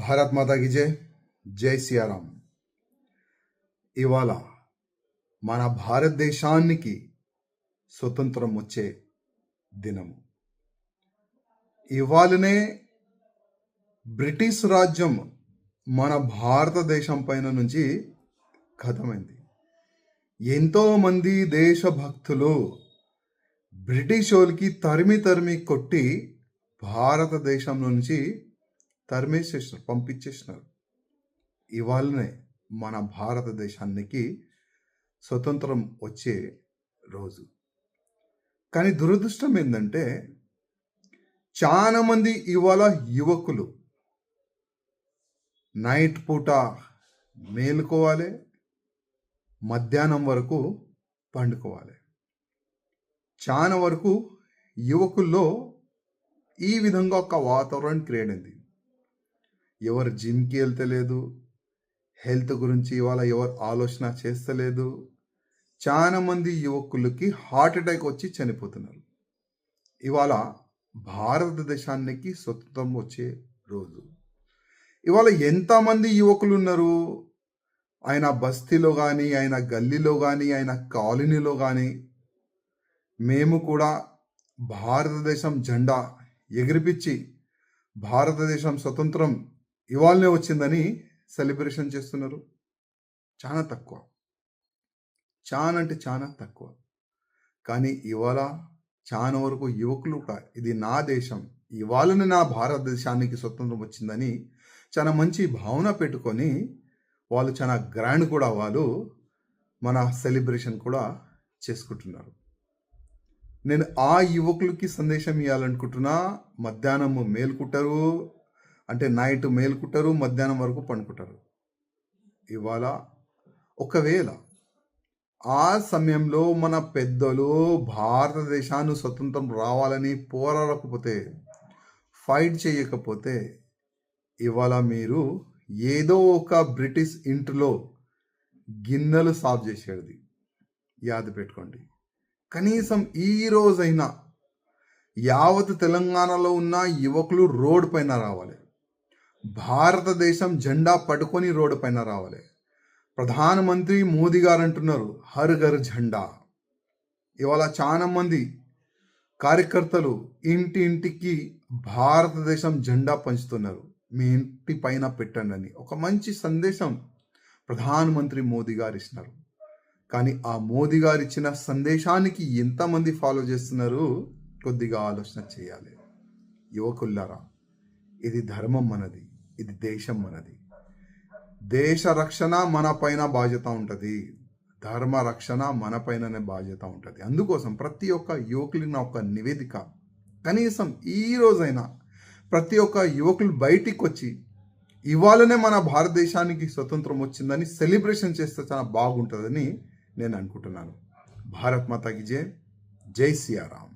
భారత్ మాతా కి జై. జై సియారాం. ఇవాళ మన భారతదేశానికి స్వతంత్రం వచ్చే దినము. ఇవాళనే బ్రిటిష్ రాజ్యం మన భారతదేశం పైన నుంచి ఖతమైంది. ఎంతోమంది దేశభక్తులు బ్రిటిష్ వాళ్ళకి తరిమి కొట్టి భారతదేశం నుంచి తరిమేసేసినారు, పంపించేసినారు. ఇవాళనే మన భారతదేశానికి స్వతంత్రం వచ్చే రోజు. కానీ దురదృష్టం ఏంటంటే చాలా మంది ఇవాళ యువకులు నైట్ పూట మేలుకోవాలి, మధ్యాహ్నం వరకు పండుకోవాలి. చాలా వరకు యువకుల్లో ఈ విధంగా ఒక వాతావరణం క్రియేట్ అయింది. ఎవరు జిమ్కి వెళ్తలేదు, హెల్త్ గురించి ఇవాళ ఎవరు ఆలోచన చేస్తలేదు. చాలా మంది యువకులకి హార్ట్ అటాక్ వచ్చి చనిపోతున్నారు. ఇవాళ భారతదేశానికి స్వతంత్రం వచ్చే రోజు. ఇవాళ ఎంతమంది యువకులు ఉన్నారు, ఆయన బస్తీలో కానీ, ఆయన గల్లీలో కానీ, ఆయన కాలనీలో కానీ మేము కూడా భారతదేశం జెండా ఎగిరిపించి భారతదేశం స్వతంత్రం ఇవాళనే వచ్చిందని సెలబ్రేషన్ చేస్తున్నారు. చాలా తక్కువ, చాలా అంటే చాలా తక్కువ. కానీ ఇవాళ చాలా వరకు యువకులు ఇది నా దేశం, ఇవాళనే నా భారతదేశానికి స్వతంత్రం వచ్చిందని చాలా మంచి భావన పెట్టుకొని వాళ్ళు చాలా గ్రాండ్ కూడా వాళ్ళు మన సెలబ్రేషన్ కూడా చేసుకుంటున్నారు. నేను ఆ యువకులకి సందేశం ఇవ్వాలనుకుంటున్నా. మధ్యాహ్నం మేలుకుంటారు, అంటే నైట్ మేలుకుంటారు, మధ్యాహ్నం వరకు పండుకుంటారు. ఇవాళ ఒకవేళ ఆ సమయంలో మన పెద్దలు భారతదేశాన్ని స్వతంత్రం రావాలని పోరాడకపోతే, ఫైట్ చేయకపోతే, ఇవాళ మీరు ఏదో ఒక బ్రిటిష్ ఇంటిలో గిన్నెలు సాఫ్ చేసేది యాద పెట్టుకోండి. కనీసం ఈ రోజైనా యావత్ తెలంగాణలో ఉన్న యువకులు రోడ్ పైన రావాలి, భారతదేశం జెండా పట్టుకొని రోడ్డు పైన రావాలి. ప్రధానమంత్రి మోదీ గారు అంటున్నారు హర్ ఘర్ జెండా. ఇవాళ చాలా మంది కార్యకర్తలు ఇంటింటికి భారతదేశం జెండా పంచుతున్నారు. మీ ఇంటి పైన పెట్టండి అని ఒక మంచి సందేశం ప్రధానమంత్రి మోదీ గారు ఇస్తున్నారు. కానీ ఆ మోదీ గారు ఇచ్చిన సందేశానికి ఎంతమంది ఫాలో చేస్తున్నారు కొద్దిగా ఆలోచన చేయాలి. యువకుల్లారా, ఇది ధర్మం మనది, ఇది దేశం మనది. దేశ రక్షణ మన పైన బాధ్యత ఉంటుంది, ధర్మ రక్షణ మన పైననే బాధ్యత ఉంటుంది. అందుకోసం ప్రతి ఒక్క యువకులకి నా ఒక నివేదిక, కనీసం ఈ రోజైనా ప్రతి ఒక్క యువకులు బయటికి వచ్చి ఇవాళనే మన భారతదేశానికి స్వతంత్రం వచ్చిందని సెలబ్రేషన్ చేస్తే చాలా బాగుంటుందని నేను అనుకుంటున్నాను. భారత్ మాతాకి జై. జై సియారాం.